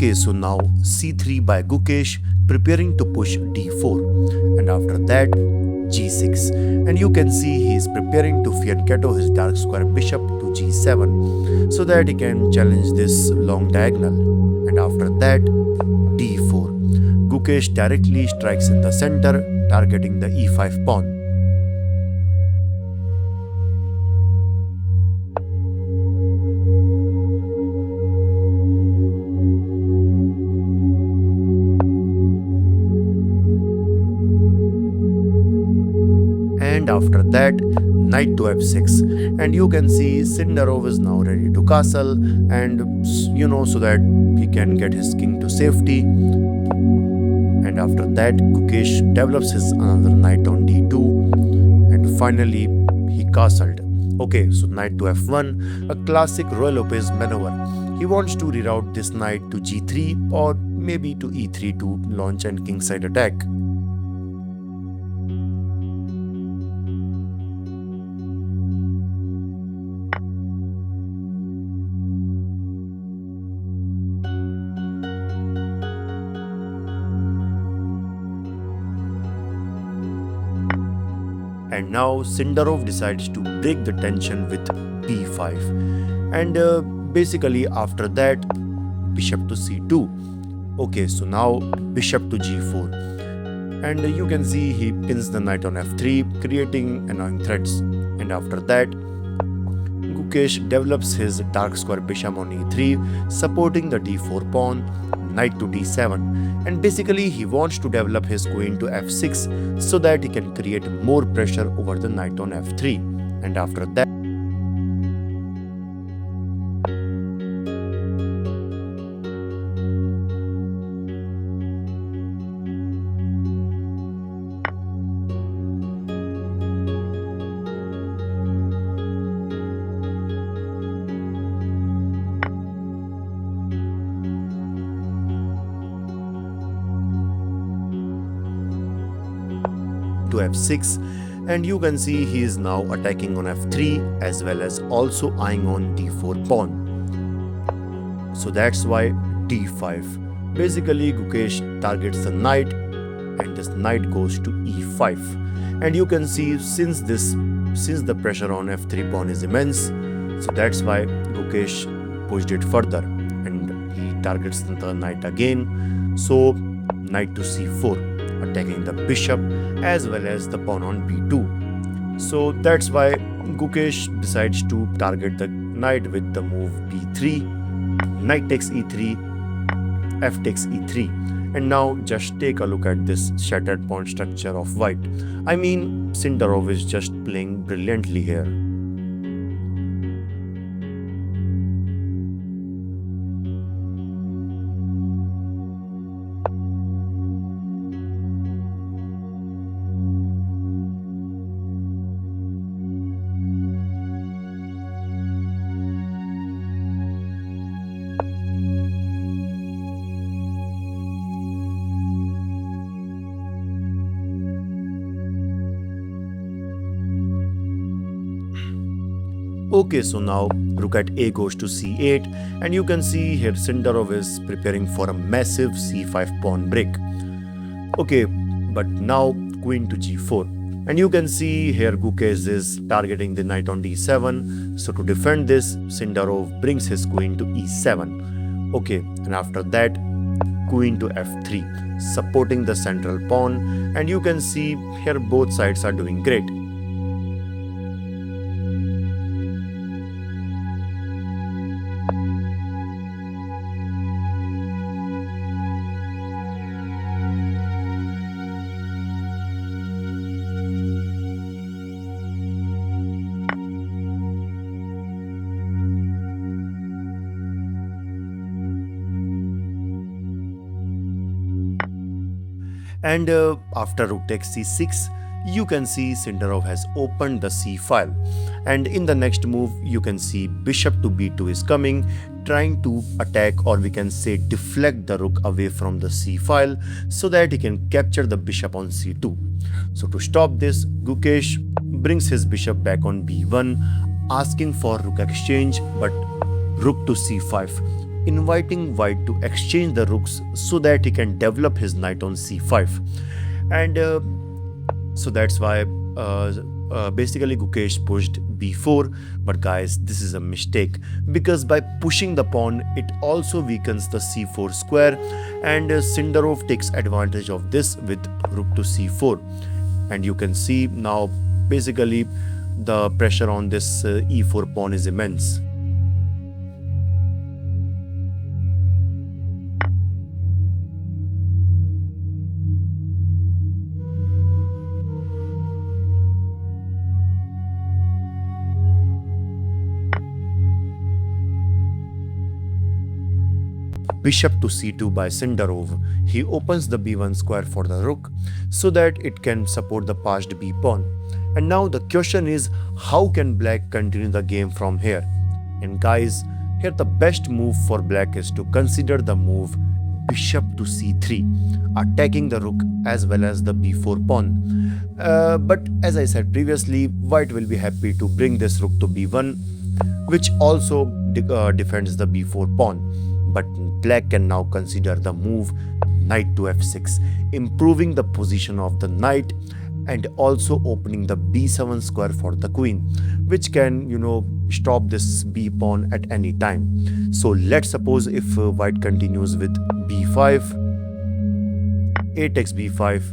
Okay, so now c3 by Gukesh, preparing to push d4, and after that g6, and you can see he is preparing to fianchetto his dark square bishop to g7 so that he can challenge this long diagonal, and after that d4. Gukesh directly strikes in the center, targeting the e5 pawn. And after that, knight to f6, and you can see Sindarov is now ready to castle, and so that he can get his king to safety. And after that, Gukesh develops his another knight on d2, and finally he castled. Okay, so knight to f1, a classic Roy Lopez maneuver. He wants to reroute this knight to g3 or maybe to e3 to launch an kingside attack. And now Sindarov decides to break the tension with b5, and basically after that bishop to c2. Okay, so now bishop to g4, and you can see he pins the knight on f3, creating annoying threats. And after that, Gukesh develops his dark square bishop on e3, supporting the d4 pawn, knight to d7, and basically he wants to develop his queen to f6 so that he can create more pressure over the knight on f3. And after that, to f6, and you can see he is now attacking on f3 as well as also eyeing on d4 pawn. So that's why d5. Basically Gukesh targets the knight, and this knight goes to e5, and you can see since the pressure on f3 pawn is immense, so that's why Gukesh pushed it further, and he targets the knight again. So knight to c4, attacking the bishop as well as the pawn on b2. So that's why Gukesh decides to target the knight with the move b3, knight takes e3, f takes e3. And now just take a look at this shattered pawn structure of white. I mean, Sindarov is just playing brilliantly here. Okay, so now rook at a goes to c8, and you can see here Sindarov is preparing for a massive c5 pawn break. Okay, but now queen to g4, and you can see here Gukesh is targeting the knight on d7. So to defend this, Sindarov brings his queen to e7. Okay, and after that queen to f3, supporting the central pawn, and you can see here both sides are doing great. And after rook takes c6, you can see Sindarov has opened the c file, and in the next move you can see bishop to b2 is coming, trying to attack, or we can say deflect the rook away from the c file so that he can capture the bishop on c2. So to stop this, Gukesh brings his bishop back on b1, asking for rook exchange, but rook to c5. inviting white to exchange the rooks so that he can develop his knight on c5. And so that's why basically Gukesh pushed b4. But guys, this is a mistake, because by pushing the pawn it also weakens the c4 square, and Sindarov takes advantage of this with rook to c4. And you can see now basically the pressure on this e4 pawn is immense. Bishop to c2 by Sindarov. He opens the b1 square for the rook so that it can support the passed b pawn. And now the question is, how can black continue the game from here? And guys, here the best move for black is to consider the move bishop to c3, attacking the rook as well as the b4 pawn. But as I said previously, white will be happy to bring this rook to b1, which also defends the b4 pawn. But black can now consider the move knight to f6, improving the position of the knight and also opening the b7 square for the queen, which can, stop this b pawn at any time. So let's suppose if white continues with b5, a takes b5,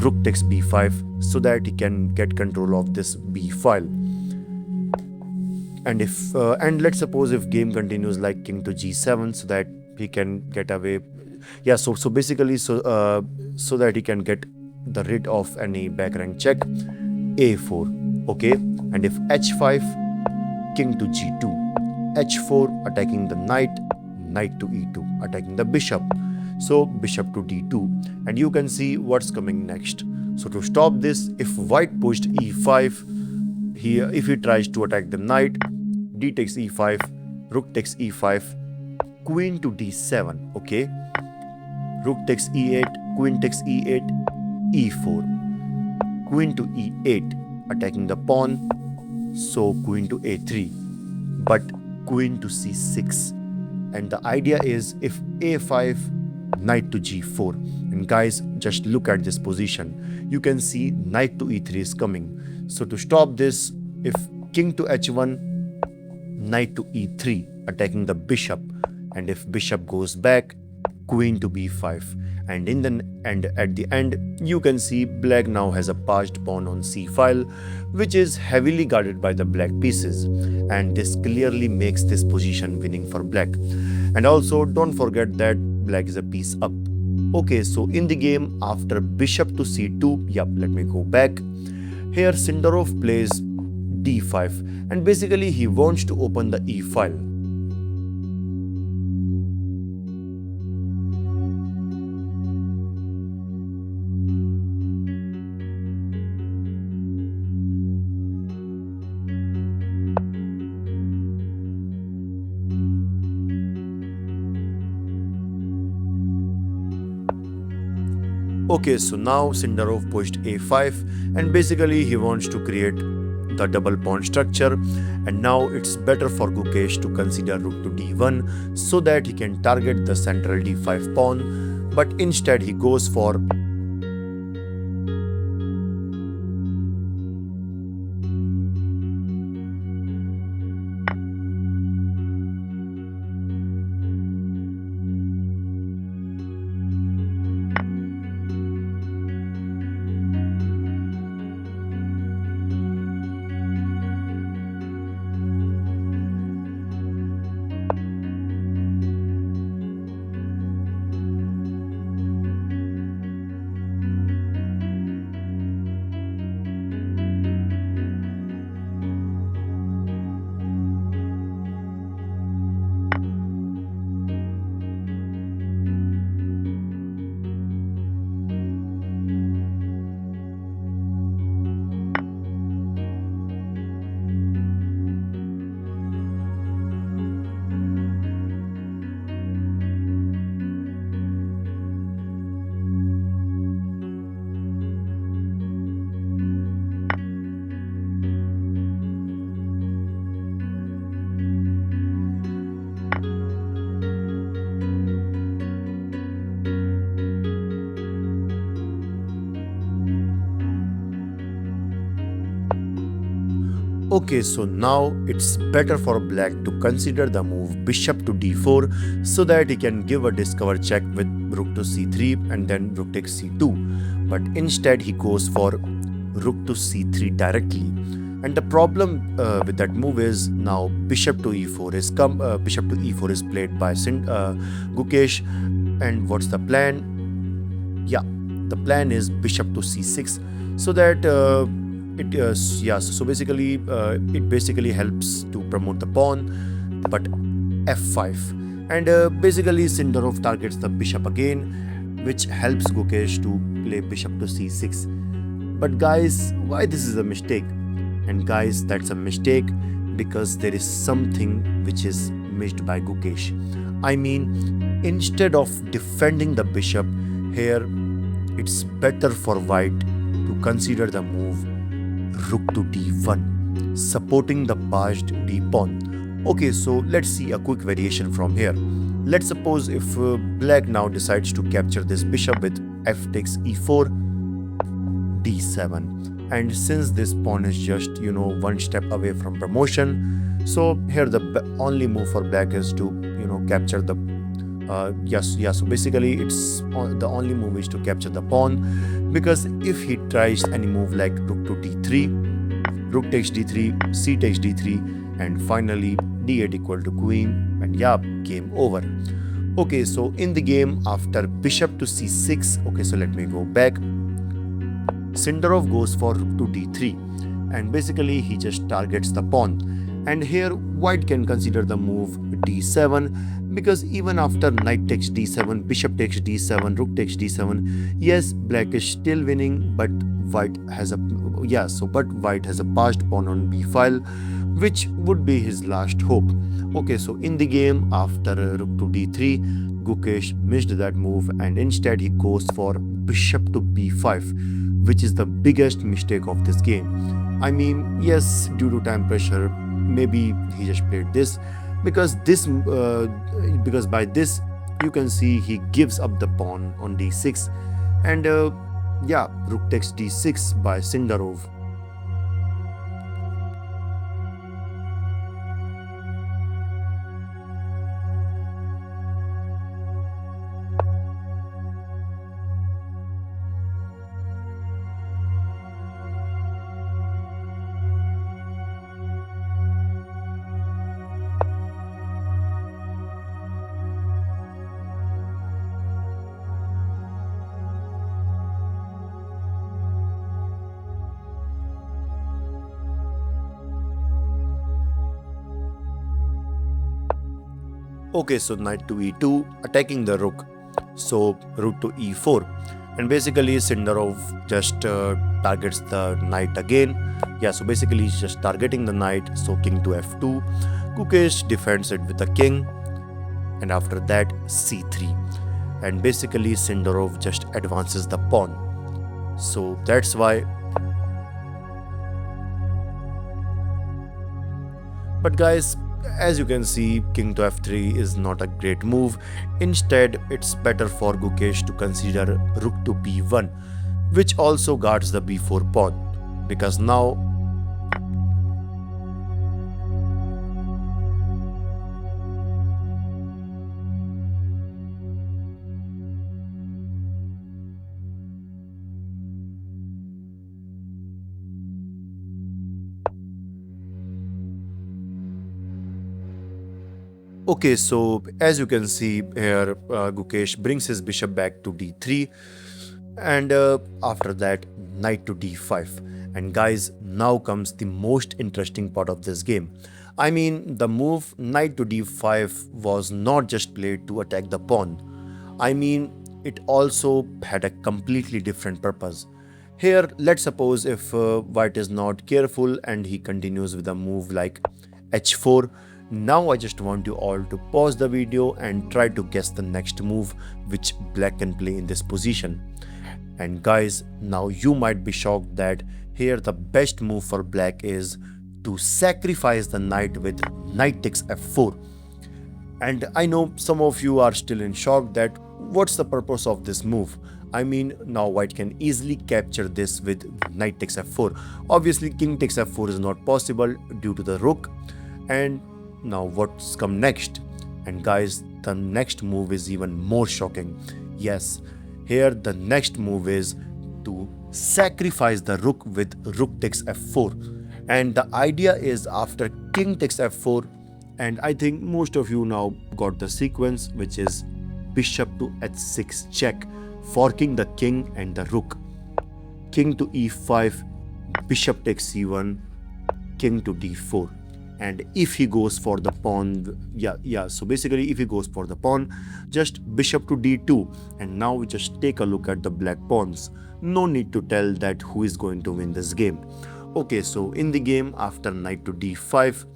rook takes b5, so that he can get control of this b file. And if let's suppose if game continues like king to g7, so that he can get away. Yeah, so basically so that he can get the rid of any back rank check. a4, okay. And if h5, king to g2, h4 attacking the knight, knight to e2 attacking the bishop. So bishop to d2, and you can see what's coming next. So to stop this, if white pushed e5, here if he tries to attack the knight, d takes e5, rook takes e5, queen to d7, okay. Rook takes e8, queen takes e8, e4, queen to e8 attacking the pawn, so queen to a3, but queen to c6. And the idea is if a5, knight to g4. And guys, just look at this position, you can see knight to e3 is coming. So to stop this, if king to h1, knight to e3 attacking the bishop, and if bishop goes back, queen to b5. And at the end you can see black now has a passed pawn on c file, which is heavily guarded by the black pieces, and this clearly makes this position winning for black. And also don't forget that black is a piece up. Okay, so in the game after bishop to c2, let me go back. Here Sindarov plays d5, and basically he wants to open the e file. Okay, so now Sindarov pushed a5, and basically he wants to create the double pawn structure, and now it's better for Gukesh to consider rook to d1 so that he can target the central d5 pawn, but instead he goes for Okay, so now it's better for black to consider the move bishop to d4 so that he can give a discover check with rook to c3 and then rook takes c2. But instead he goes for rook to c3 directly. And the problem with that move is now bishop to e4 is bishop to e4 is played by Gukesh. And what's the plan? Yeah, the plan is bishop to c6 so that it basically helps to promote the pawn, but f5, and basically Sindarov targets the bishop again, which helps Gukesh to play bishop to c6. But guys, why this is a mistake? And guys, that's a mistake because there is something which is missed by Gukesh. I mean, instead of defending the bishop here, it's better for white to consider the move rook to d1, supporting the passed d pawn. Okay, so let's see a quick variation from here. Let's suppose if black now decides to capture this bishop with f takes e4, d7. And since this pawn is just, one step away from promotion, so here the only move for black is to, capture the so basically it's the only move is to capture the pawn, because if he tries any move like rook to d3, rook takes d3, c takes d3, and finally d8 equal to queen, and game over. Okay, so in the game after bishop to c6, okay, so let me go back. Sindarov goes for rook to d3, and basically he just targets the pawn, and here white can consider the move d7, because even after knight takes d7, bishop takes d7, rook takes d7, yes, black is still winning, but white has a passed pawn on b file, which would be his last hope. Okay, so in the game after rook to d3, Gukesh missed that move, and instead he goes for bishop to b5, which is the biggest mistake of this game. I mean, yes, due to time pressure, maybe he just played this, because by this you can see he gives up the pawn on d6, and rook takes d6 by Sindarov. Okay, so knight to e2, attacking the rook. So rook to e4, and basically Sindarov just targets the knight again. So basically he's just targeting the knight. So king to f2, Gukesh defends it with the king, and after that c3, and basically Sindarov just advances the pawn. So that's why. But guys, as you can see, king to f3 is not a great move. Instead, it's better for Gukesh to consider rook to b1, which also guards the b4 pawn, because now okay, so as you can see here, Gukesh brings his bishop back to d3, and after that knight to d5. And guys, now comes the most interesting part of this game. I mean, the move knight to d5 was not just played to attack the pawn. I mean, it also had a completely different purpose. Here, let's suppose if white is not careful and he continues with a move like h4. Now I just want you all to pause the video and try to guess the next move which black can play in this position. And guys, now you might be shocked that here the best move for black is to sacrifice the knight with knight takes f4. And I know some of you are still in shock that what's the purpose of this move? I mean, now white can easily capture this with knight takes f4. Obviously, king takes f4 is not possible due to the rook. And now what's come next? And guys, the next move is even more shocking. Yes, here the next move is to sacrifice the rook with rook takes f4. And the idea is after king takes f4, and I think most of you now got the sequence, which is bishop to h6 check, forking the king and the rook. King to e5, bishop takes c1, king to d4. And if he goes for the pawn, so basically if he goes for the pawn, just bishop to d2. And now we just take a look at the black pawns. No need to tell that who is going to win this game. Okay, so in the game after knight to d5,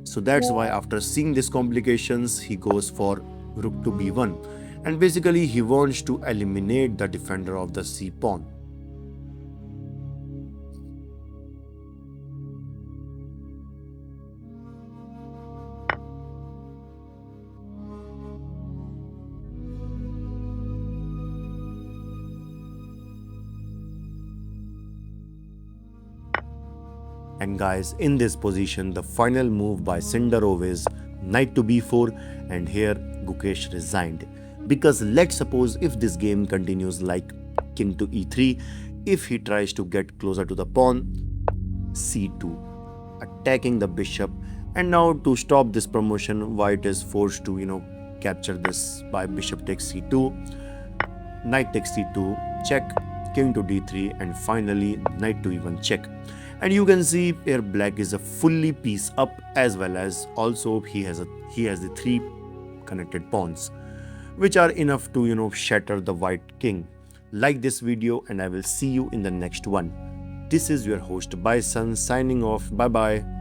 so that's why after seeing these complications, he goes for rook to b1. And basically he wants to eliminate the defender of the c pawn. And guys, in this position, the final move by Sindarov is knight to b4, and here Gukesh resigned. Because let's suppose if this game continues like king to e3, if he tries to get closer to the pawn, c2, attacking the bishop. And now to stop this promotion, white is forced to, capture this by bishop takes c2, knight takes c2, check, king to d3, and finally knight to e1 check. And you can see here black is a fully piece up, as well as also he has the 3 connected pawns, which are enough to shatter the white king. Like this video, and I will see you in the next one. This is your host Bison signing off. Bye bye.